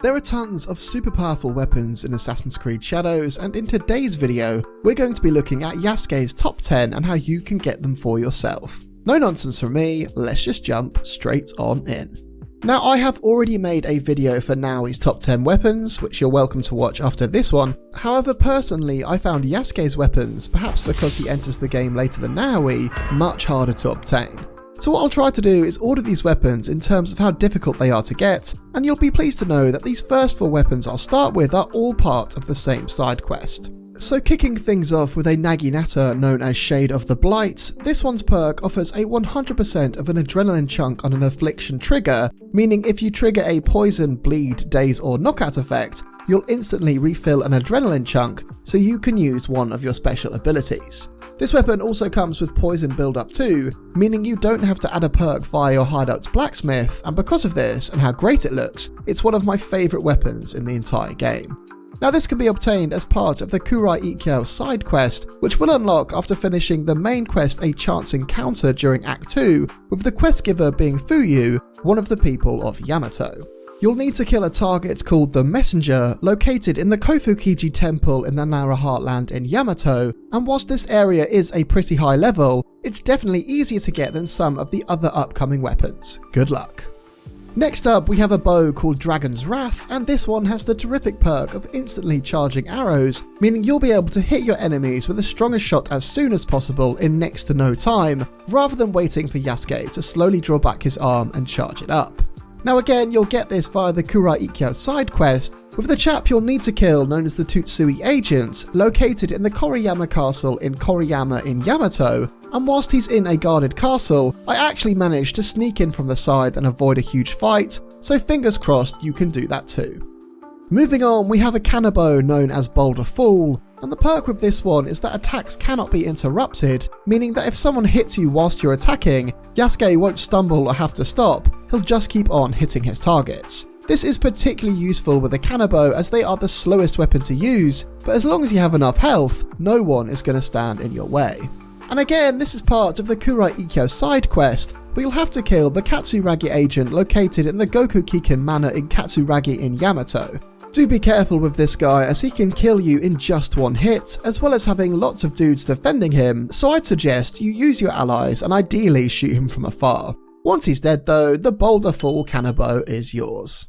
There are tons of super powerful weapons in Assassin's Creed Shadows, and in today's video, we're going to be looking at Yasuke's top 10 and how you can get them for yourself. No nonsense from me, let's just jump straight on in. Now, I have already made a video for Naoi's top 10 weapons, which you're welcome to watch after this one. However, personally, I found Yasuke's weapons, perhaps because he enters the game later than Naoi, much harder to obtain. So what I'll try to do is order these weapons in terms of how difficult they are to get, and you'll be pleased to know that these first 4 weapons I'll start with are all part of the same side quest. So kicking things off with a Naginata known as Shade of the Blight, this one's perk offers a 100% of an adrenaline chunk on an affliction trigger, meaning if you trigger a poison, bleed, daze or knockout effect, you'll instantly refill an adrenaline chunk so you can use one of your special abilities. This weapon also comes with poison build-up too, meaning you don't have to add a perk via your hideout's blacksmith, and because of this and how great it looks, it's one of my favourite weapons in the entire game. Now this can be obtained as part of the YASUKE'S side quest, which will unlock after finishing the main quest A Chance Encounter during Act 2, with the quest giver being Fuyu, one of the people of Yamato. You'll need to kill a target called the Messenger, located in the Kofukiji Temple in the Nara Heartland in Yamato, and whilst this area is a pretty high level, it's definitely easier to get than some of the other upcoming weapons. Good luck. Next up, we have a bow called Dragon's Wrath, and this one has the terrific perk of instantly charging arrows, meaning you'll be able to hit your enemies with the strongest shot as soon as possible in next to no time, rather than waiting for Yasuke to slowly draw back his arm and charge it up. Now again, you'll get this via the YASUKE'S side quest, with the chap you'll need to kill known as the Tutsui Agent, located in the Koriyama Castle in Koriyama in Yamato, and whilst he's in a guarded castle, I actually managed to sneak in from the side and avoid a huge fight, so fingers crossed you can do that too. Moving on, we have a Kanabo known as Boulder Fall, and the perk with this one is that attacks cannot be interrupted, meaning that if someone hits you whilst you're attacking, Yasuke won't stumble or have to stop, he'll just keep on hitting his targets. This is particularly useful with the Kanabo as they are the slowest weapon to use, but as long as you have enough health, no one is going to stand in your way. And again, this is part of the YASUKE'S side quest, where you'll have to kill the Katsuragi agent located in the Gokukiken Manor in Katsuragi in Yamato. Do be careful with this guy as he can kill you in just one hit, as well as having lots of dudes defending him, so I'd suggest you use your allies and ideally shoot him from afar. Once he's dead though, the Boulder Fall Kanabo is yours.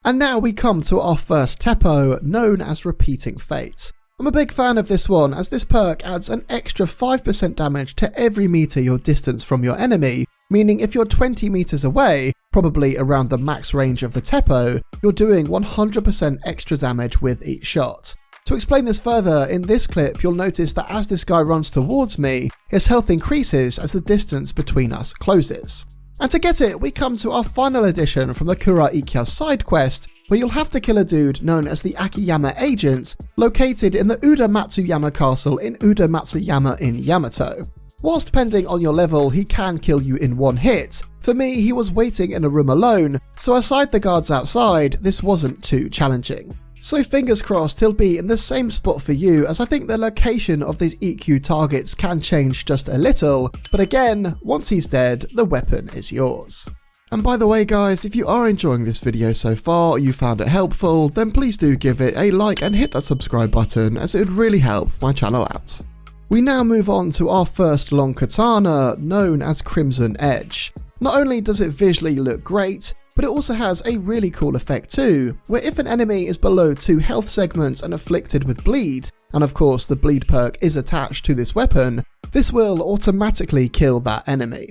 And now we come to our first Teppo, known as Repeating Fate. I'm a big fan of this one as this perk adds an extra 5% damage to every meter you're distanced from your enemy, meaning if you're 20 meters away, probably around the max range of the Teppo, you're doing 100% extra damage with each shot. To explain this further, in this clip you'll notice that as this guy runs towards me, his health increases as the distance between us closes. And to get it, we come to our final addition from the YASUKE'S side quest, where you'll have to kill a dude known as the Akiyama Agent, located in the Uda Matsuyama Castle in Uda Matsuyama in Yamato. Whilst depending on your level, he can kill you in one hit. For me, he was waiting in a room alone, so aside the guards outside, this wasn't too challenging. So fingers crossed he'll be in the same spot for you, as I think the location of these EQ targets can change just a little, but again, once he's dead, the weapon is yours. And by the way guys, if you are enjoying this video so far, or you found it helpful, then please do give it a like and hit that subscribe button, as it would really help my channel out. We now move on to our first long katana, known as Crimson Edge. Not only does it visually look great, but it also has a really cool effect too, where if an enemy is below 2 health segments and afflicted with bleed, and of course the bleed perk is attached to this weapon, this will automatically kill that enemy.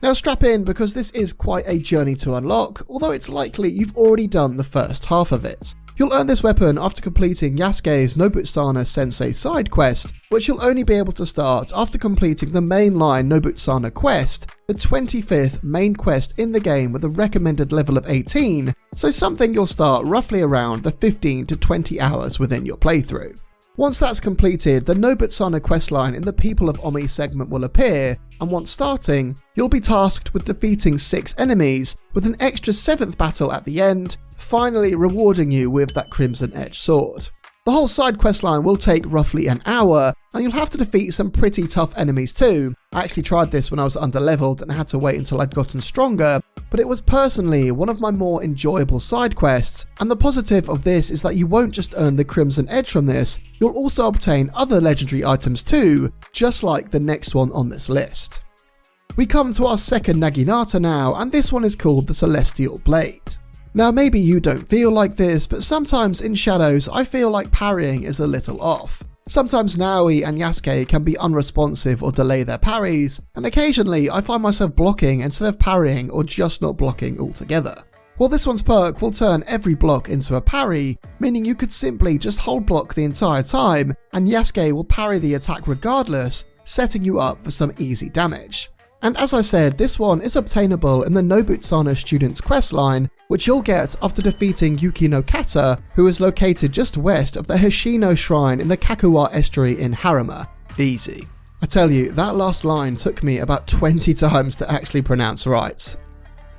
Now strap in because this is quite a journey to unlock, although it's likely you've already done the first half of it. You'll earn this weapon after completing Yasuke's Nobutsana Sensei side quest, which you'll only be able to start after completing the mainline Nobutsana quest, the 25th main quest in the game with a recommended level of 18, so something you'll start roughly around the 15 to 20 hours within your playthrough. Once that's completed, the Nobutsana questline in the People of Omi segment will appear, and once starting, you'll be tasked with defeating 6 enemies, with an extra 7th battle at the end, finally rewarding you with that Crimson Edge sword. The whole side quest line will take roughly an hour, and you'll have to defeat some pretty tough enemies too. I actually tried this when I was underleveled and had to wait until I'd gotten stronger, but it was personally one of my more enjoyable side quests, and the positive of this is that you won't just earn the Crimson Edge from this, you'll also obtain other legendary items too, just like the next one on this list. We come to our second Naginata now, and this one is called the Celestial Blade. Now maybe you don't feel like this, but sometimes in Shadows I feel like parrying is a little off. Sometimes Naoi and Yasuke can be unresponsive or delay their parries, and occasionally I find myself blocking instead of parrying or just not blocking altogether. Well, this one's perk will turn every block into a parry, meaning you could simply just hold block the entire time, and Yasuke will parry the attack regardless, setting you up for some easy damage. And as I said, this one is obtainable in the Nobutsuna Student's questline, which you'll get after defeating Yuki no Kata, who is located just west of the Hishino Shrine in the Kakuwa Estuary in Harima. Easy. I tell you, that last line took me about 20 times to actually pronounce right.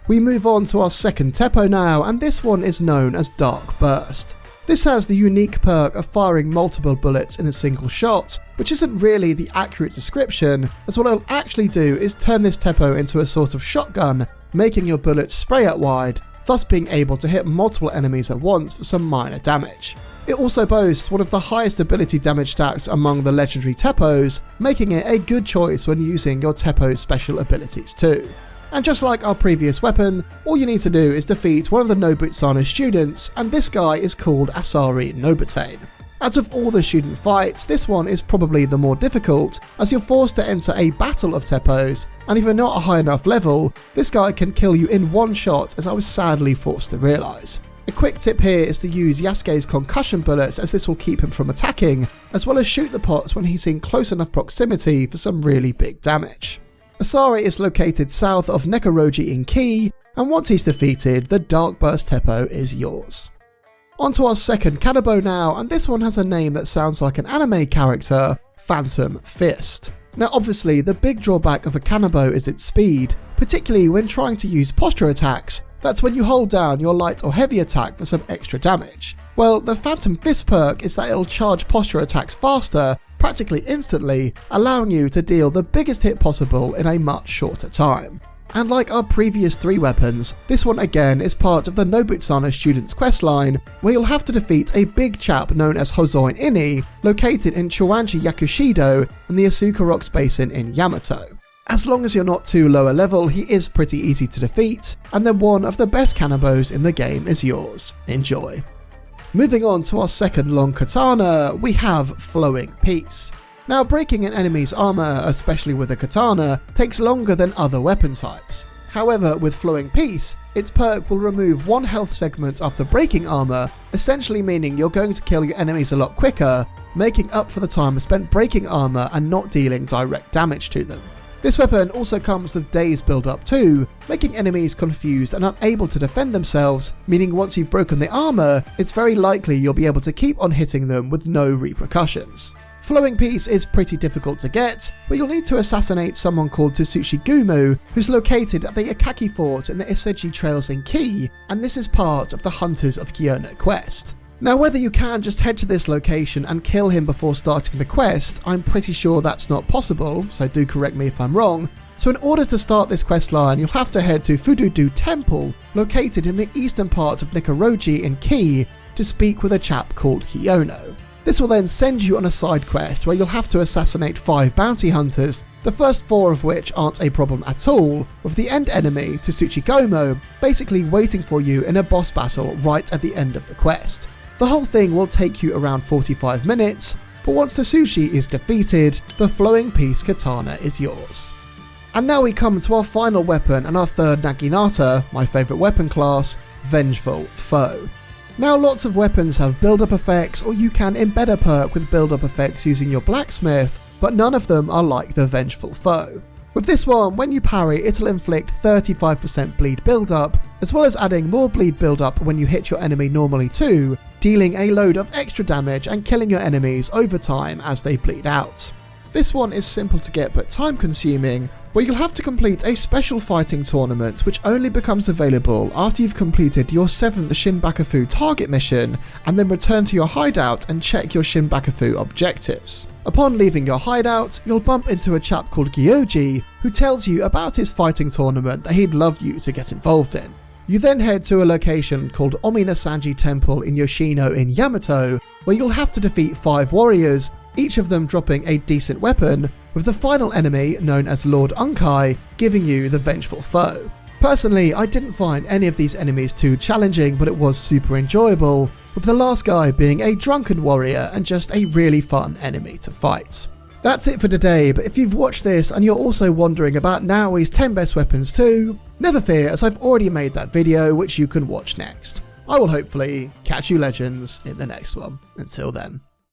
We move on to our second Teppo now, and this one is known as Dark Burst. This has the unique perk of firing multiple bullets in a single shot, which isn't really the accurate description, as what it'll actually do is turn this Teppo into a sort of shotgun, making your bullets spray out wide, thus being able to hit multiple enemies at once for some minor damage. It also boasts one of the highest ability damage stacks among the legendary Teppos, making it a good choice when using your Teppo's special abilities too. And just like our previous weapon, all you need to do is defeat one of the Nobutsuna students, and this guy is called Asari Nobutane. Out of all the student fights, this one is probably the more difficult, as you're forced to enter a battle of Teppos, and if you're not a high enough level, this guy can kill you in one shot, as I was sadly forced to realise. A quick tip here is to use Yasuke's concussion bullets, as this will keep him from attacking, as well as shoot the pots when he's in close enough proximity for some really big damage. Asari is located south of Nekoroji in Ki, and once he's defeated, the Dark Burst Teppo is yours. On to our second Kanabo now, and this one has a name that sounds like an anime character, Phantom Fist. Now obviously, the big drawback of a Kanabo is its speed, particularly when trying to use posture attacks. That's when you hold down your light or heavy attack for some extra damage. Well, the Phantom Fist perk is that it'll charge posture attacks faster, practically instantly, allowing you to deal the biggest hit possible in a much shorter time. And like our previous three weapons, this one again is part of the Nobutsuna Student's questline, where you'll have to defeat a big chap known as Hozoin Ini, located in Chowanji Yakushido in the Asuka Rocks Basin in Yamato. As long as you're not too low a level, he is pretty easy to defeat, and then one of the best Kanabos in the game is yours. Enjoy. Moving on to our second long katana, we have Flowing Peace. Now, breaking an enemy's armor, especially with a katana, takes longer than other weapon types. However, with Flowing Peace, its perk will remove one health segment after breaking armor, essentially meaning you're going to kill your enemies a lot quicker, making up for the time spent breaking armor and not dealing direct damage to them. This weapon also comes with Daze build-up too, making enemies confused and unable to defend themselves, meaning once you've broken the armor, it's very likely you'll be able to keep on hitting them with no repercussions. Flowing Peace is pretty difficult to get, but you'll need to assassinate someone called Tsushi Gumu, who's located at the Akaki Fort in the Iseji Trails in Ki, and this is part of the Hunters of Kyono quest. Now, whether you can just head to this location and kill him before starting the quest, I'm pretty sure that's not possible, so do correct me if I'm wrong. So in order to start this quest line, you'll have to head to Fududu Temple, located in the eastern part of Nekoroji in Ki, to speak with a chap called Kyono. This will then send you on a side quest where you'll have to assassinate 5 bounty hunters, the first 4 of which aren't a problem at all, with the end enemy, Tsuchigomo, basically waiting for you in a boss battle right at the end of the quest. The whole thing will take you around 45 minutes, but once Tsuchi is defeated, the Flowing Peace katana is yours. And now we come to our final weapon and our third Naginata, my favourite weapon class, Vengeful Foe. Now, lots of weapons have build-up effects, or you can embed a perk with build-up effects using your blacksmith, but none of them are like the Vengeful Foe. With this one, when you parry, it'll inflict 35% bleed build-up, as well as adding more bleed build-up when you hit your enemy normally too, dealing a load of extra damage and killing your enemies over time as they bleed out. This one is simple to get but time consuming, where you'll have to complete a special fighting tournament which only becomes available after you've completed your 7th Shinbakufu target mission and then return to your hideout and check your Shinbakufu objectives. Upon leaving your hideout, you'll bump into a chap called Gyoji who tells you about his fighting tournament that he'd love you to get involved in. You then head to a location called Omina-Sanji Temple in Yoshino in Yamato, where you'll have to defeat 5 warriors, each of them dropping a decent weapon, with the final enemy, known as Lord Unkai, giving you the Vengeful Foe. Personally, I didn't find any of these enemies too challenging, but it was super enjoyable, with the last guy being a drunken warrior and just a really fun enemy to fight. That's it for today, but if you've watched this and you're also wondering about Naoi's 10 best weapons too, never fear, as I've already made that video which you can watch next. I will hopefully catch you legends in the next one. Until then.